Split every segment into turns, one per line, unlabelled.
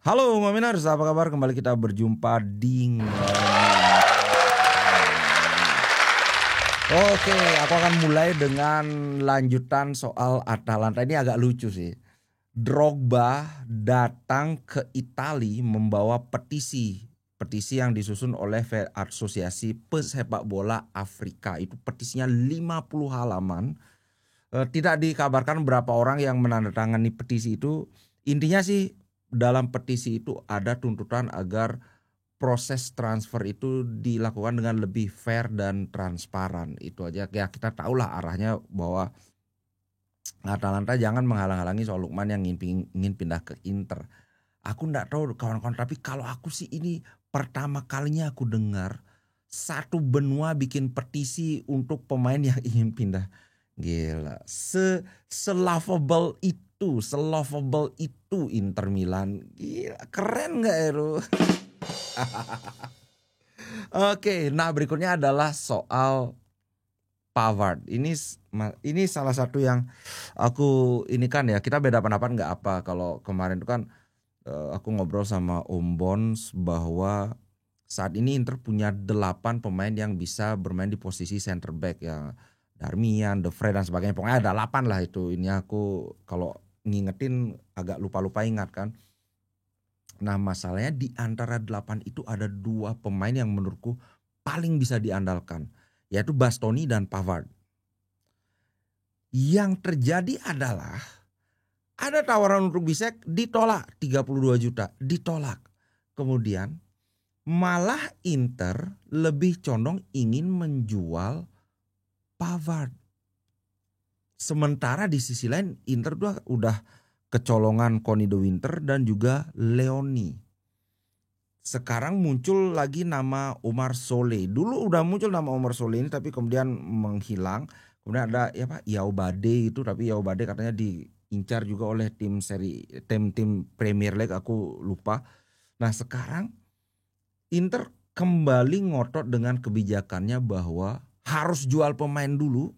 Halo Mominers, apa kabar? Kembali kita berjumpa di Oke, aku akan mulai dengan lanjutan soal Atalanta. Ini agak lucu sih. Drogba datang ke Italia membawa petisi yang disusun oleh Asosiasi Pesepak Bola Afrika. Itu petisinya 50 halaman. Tidak dikabarkan berapa orang yang menandatangani petisi itu. Intinya sih dalam petisi itu ada tuntutan agar proses transfer itu dilakukan dengan lebih fair dan transparan. Itu aja ya, kita tahulah arahnya bahwa Atalanta jangan menghalang-halangi soal Lukman yang ingin pindah ke Inter. Aku enggak tahu kawan-kawan, tapi kalau aku sih ini pertama kalinya aku dengar satu benua bikin petisi untuk pemain yang ingin pindah. Gila, selovable itu Inter Milan. Gila, keren nggak itu? Oke, nah berikutnya adalah soal Pavard. Ini salah satu yang aku ini kan ya, kita beda pendapat nggak apa. Kalau kemarin itu kan aku ngobrol sama Om Bons bahwa saat ini Inter punya 8 pemain yang bisa bermain di posisi center back ya. Darmian, De Vrij dan sebagainya. Pokoknya ada 8 lah itu. Ini aku kalau ngingetin agak lupa-lupa ingat kan. Nah masalahnya di antara 8 itu ada 2 pemain yang menurutku paling bisa diandalkan. Yaitu Bastoni dan Pavard. Yang terjadi adalah ada tawaran untuk Bisek ditolak 32 juta. Ditolak. Kemudian malah Inter lebih condong ingin menjual Pavard. Sementara di sisi lain Inter udah kecolongan Conny de Winter dan juga Leoni. Sekarang muncul lagi nama Omar Solé. Dulu udah muncul nama Omar Solé ini tapi kemudian menghilang. Kemudian ada ya Pak Yao Bade itu, tapi Yao Bade katanya diincar juga oleh tim Premier League, aku lupa. Nah sekarang Inter kembali ngotot dengan kebijakannya bahwa harus jual pemain dulu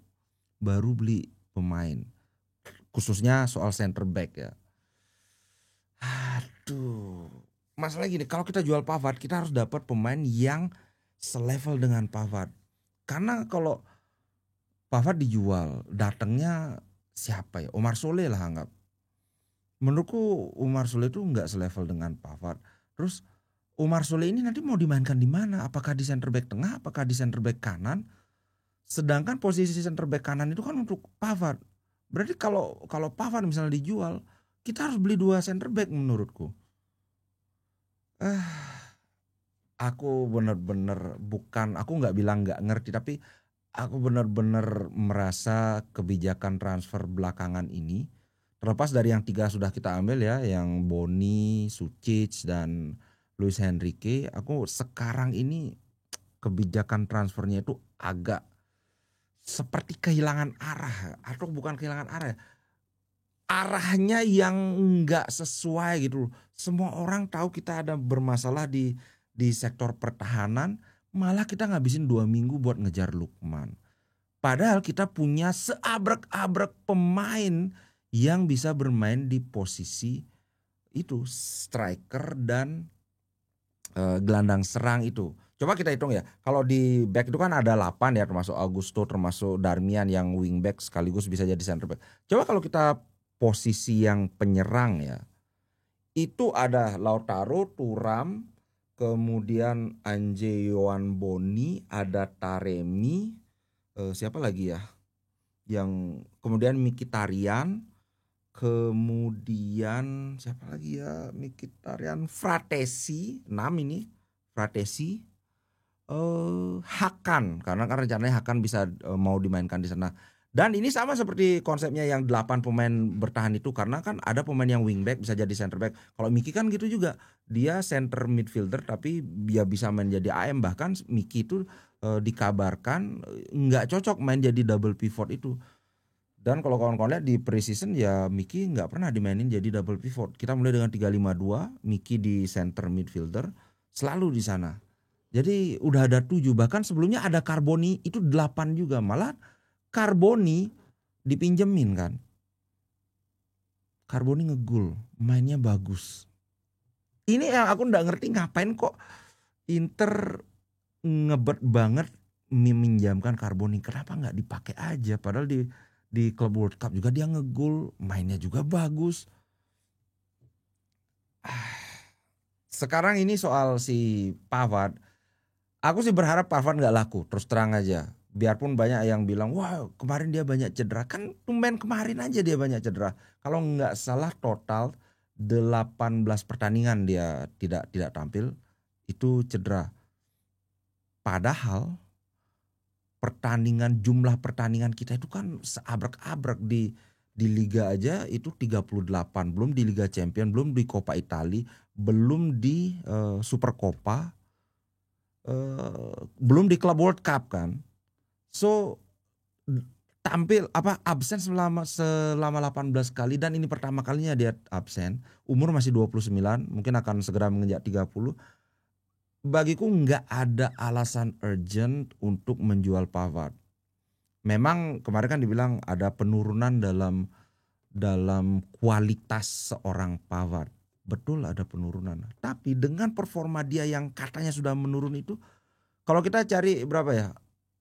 baru beli pemain. Khususnya soal center back ya. Aduh. Masalah gini, kalau kita jual Pavard kita harus dapat pemain yang selevel dengan Pavard. Karena kalau Pavard dijual, datangnya siapa ya? Omar Solé lah anggap. Menurutku Omar Solé itu nggak selevel dengan Pavard. Terus Omar Solé ini nanti mau dimainkan di mana? Apakah di center back tengah? Apakah di center back kanan? Sedangkan posisi center back kanan itu kan untuk Pavard. Berarti kalau Pavard misalnya dijual, kita harus beli 2 center back menurutku. Aku bener-bener aku nggak bilang nggak ngerti, tapi aku bener-bener merasa kebijakan transfer belakangan ini, terlepas dari yang 3 sudah kita ambil ya, yang Boni, Sucic dan Luis Enrique, aku sekarang ini kebijakan transfernya itu agak seperti kehilangan arah, atau bukan kehilangan arah ya, arahnya yang nggak sesuai gitu loh. Semua orang tahu kita ada bermasalah di sektor pertahanan, malah kita ngabisin 2 minggu buat ngejar Lukman. Padahal kita punya seabrek-abrek pemain yang bisa bermain di posisi itu, striker dan gelandang serang itu. Coba kita hitung ya. Kalau di back itu kan ada 8 ya, termasuk Augusto, termasuk Darmian yang wingback sekaligus bisa jadi center back. Coba kalau kita posisi yang penyerang ya, itu ada Lautaro, Thuram, kemudian Anje Yohan Boni, ada Taremi, siapa lagi ya? Yang kemudian Mkhitaryan, kemudian siapa lagi ya? Mkhitaryan, Fratesi, 6 ini, Fratesi, Hakan, karena kan rencananya Hakan bisa mau dimainkan di sana. Dan ini sama seperti konsepnya yang 8 pemain bertahan itu, karena kan ada pemain yang wingback bisa jadi center back. Kalau Miki kan gitu juga, dia center midfielder tapi dia bisa main jadi AM. Bahkan Miki itu dikabarkan nggak cocok main jadi double pivot itu. Dan kalau kawan-kawan lihat di preseason ya Miki nggak pernah dimainin jadi double pivot. Kita mulai dengan 3-5-2, Miki di center midfielder selalu di sana. Jadi udah ada 7, bahkan sebelumnya ada Carboni itu 8 juga. Malah Carboni dipinjemin kan. Carboni ngegul, mainnya bagus. Ini yang aku nggak ngerti ngapain kok Inter ngebet banget meminjamkan Carboni, kenapa nggak dipakai aja? Padahal di Club World Cup juga dia ngegol, mainnya juga bagus. Sekarang ini soal si Pavard, aku sih berharap Pavard nggak laku, terus terang aja. Biarpun banyak yang bilang, wah kemarin dia banyak cedera, kan tumben kemarin aja dia banyak cedera. Kalau nggak salah total 18 pertandingan dia tidak tampil, itu cedera. Padahal jumlah pertandingan kita itu kan seabrek-abrek di liga aja itu 38, belum di Liga Champion, belum di Coppa Italia, belum di Super Coppa, belum di Club World Cup kan. So absen selama 18 kali, dan ini pertama kalinya dia absen. Umur masih 29, mungkin akan segera menginjak 30. Bagiku nggak ada alasan urgent untuk menjual Pavard. Memang kemarin kan dibilang ada penurunan dalam kualitas seorang Pavard. Betul ada penurunan. Tapi dengan performa dia yang katanya sudah menurun itu, kalau kita cari berapa ya?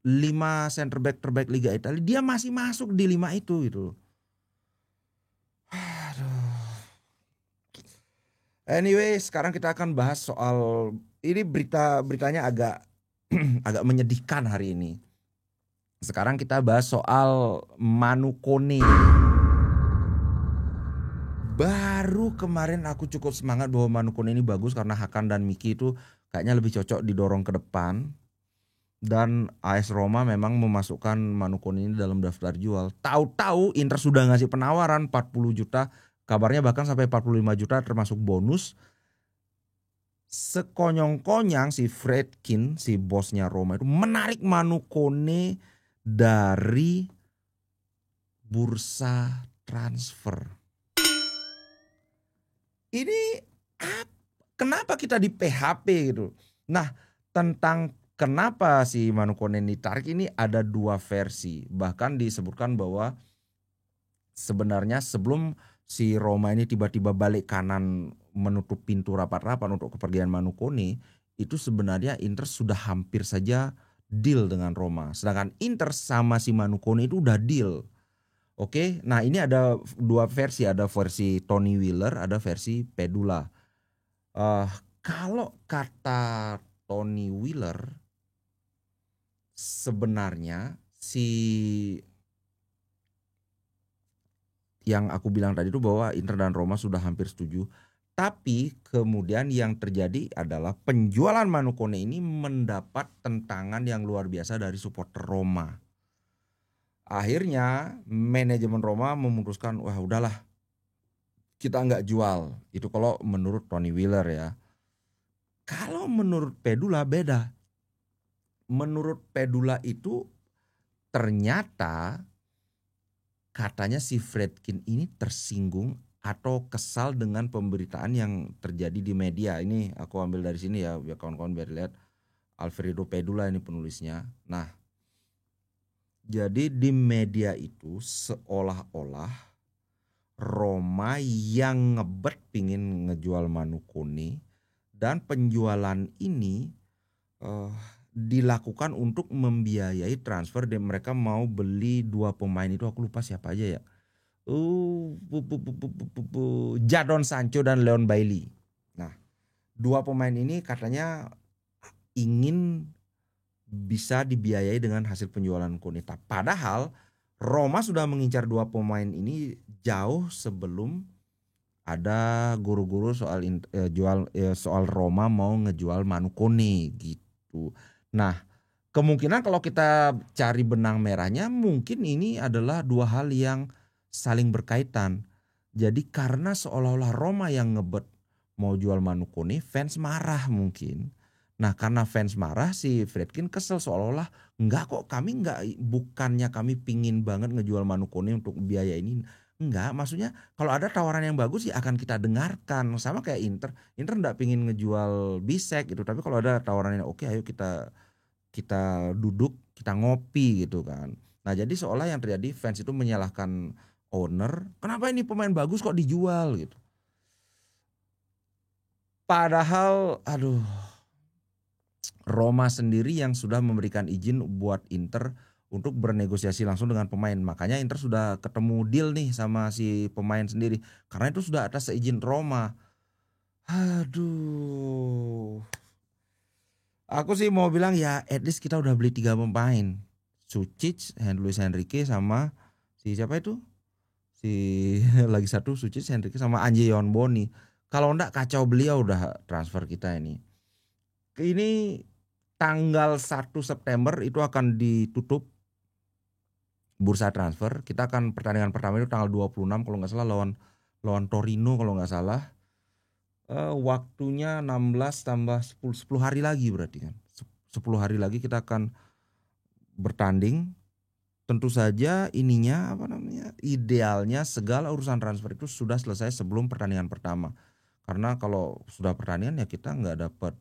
5 center back terbaik Liga Italia, dia masih masuk di 5 itu gitu. Aduh. Anyway, sekarang kita akan bahas soal ini, beritanya agak agak menyedihkan hari ini. Sekarang kita bahas soal Manu Kone. Baru kemarin aku cukup semangat bahwa Manu Kone ini bagus karena Hakan dan Miki itu kayaknya lebih cocok didorong ke depan. Dan AS Roma memang memasukkan Manu Kone ini dalam daftar jual. Tahu-tahu Inter sudah ngasih penawaran 40 juta, kabarnya bahkan sampai 45 juta termasuk bonus. Sekonyong-konyang si Friedkin, si bosnya Roma itu menarik Manu Kone dari bursa transfer. Ini kenapa kita di PHP gitu? Nah, tentang kenapa si Manu Kone ditarik ini ada 2 versi. Bahkan disebutkan bahwa sebenarnya sebelum si Roma ini tiba-tiba balik kanan menutup pintu rapat-rapat untuk kepergian Manu Kone, itu sebenarnya Inter sudah hampir saja deal dengan Roma. Sedangkan Inter sama si Manu Kone itu udah deal. Oke, nah ini ada 2 versi, ada versi Tony Wheeler, ada versi Pedula. Kalau kata Tony Wheeler, sebenarnya yang aku bilang tadi itu bahwa Inter dan Roma sudah hampir setuju. Tapi kemudian yang terjadi adalah penjualan Manu Kone ini mendapat tentangan yang luar biasa dari supporter Roma. Akhirnya manajemen Roma memutuskan, wah udahlah kita nggak jual. Itu kalau menurut Tony Wheeler ya. Kalau menurut Pedula beda. Menurut Pedula itu ternyata katanya si Friedkin ini tersinggung atau kesal dengan pemberitaan yang terjadi di media. Ini aku ambil dari sini ya, biar kawan-kawan biar lihat. Alfredo Pedula ini penulisnya. Nah, jadi di media itu seolah-olah Roma yang ngebet pingin ngejual Manu Kone, dan penjualan ini dilakukan untuk membiayai transfer, dan mereka mau beli 2 pemain itu, aku lupa siapa aja ya. Jadon Sancho dan Leon Bailey. Nah, 2 pemain ini katanya ingin bisa dibiayai dengan hasil penjualan Kone. Padahal Roma sudah mengincar 2 pemain ini jauh sebelum ada guru-guru soal Roma mau ngejual Manu Kone gitu. Nah, kemungkinan kalau kita cari benang merahnya, mungkin ini adalah 2 hal yang saling berkaitan. Jadi karena seolah-olah Roma yang ngebet mau jual Manu Kone, fans marah mungkin. Nah, karena fans marah, si Friedkin kesel, seolah-olah bukannya kami pingin banget ngejual Manu Kone untuk biaya ini. Enggak, maksudnya kalau ada tawaran yang bagus sih akan kita dengarkan. Sama kayak Inter enggak pingin ngejual Bisek gitu, tapi kalau ada tawaran yang oke, ayo kita duduk, kita ngopi gitu kan. Nah, jadi seolah yang terjadi fans itu menyalahkan owner, kenapa ini pemain bagus kok dijual gitu. Padahal aduh, Roma sendiri yang sudah memberikan izin buat Inter untuk bernegosiasi langsung dengan pemain. Makanya Inter sudah ketemu deal nih sama si pemain sendiri, karena itu sudah atas seizin Roma. Aduh. Aku sih mau bilang ya at least kita udah beli 3 pemain. Sucic, Luis Enrique sama si siapa itu? Si lagi satu Sucic, Enrique sama Anjeyon Boni. Kalau enggak kacau beliau udah transfer kita ini. Ini tanggal 1 September itu akan ditutup bursa transfer. Kita akan pertandingan pertama itu tanggal 26 kalau nggak salah lawan Torino kalau nggak salah. Waktunya 16 tambah 10 hari lagi berarti kan. 10 hari lagi kita akan bertanding. Tentu saja ininya apa namanya? Idealnya segala urusan transfer itu sudah selesai sebelum pertandingan pertama. Karena kalau sudah pertandingan ya kita nggak dapat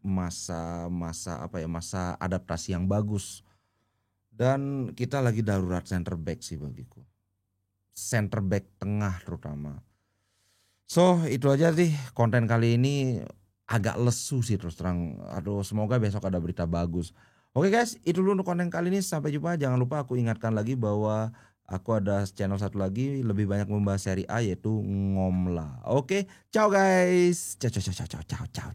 masa adaptasi yang bagus. Dan kita lagi darurat center back sih bagiku. Center back tengah terutama. So itu aja sih konten kali ini, agak lesu sih terus terang. Aduh semoga besok ada berita bagus. Oke guys, itu dulu untuk konten kali ini. Sampai jumpa. Jangan lupa aku ingatkan lagi bahwa aku ada channel satu lagi lebih banyak membahas seri A yaitu Ngomla. Oke, ciao guys. Ciao ciao ciao ciao ciao ciao.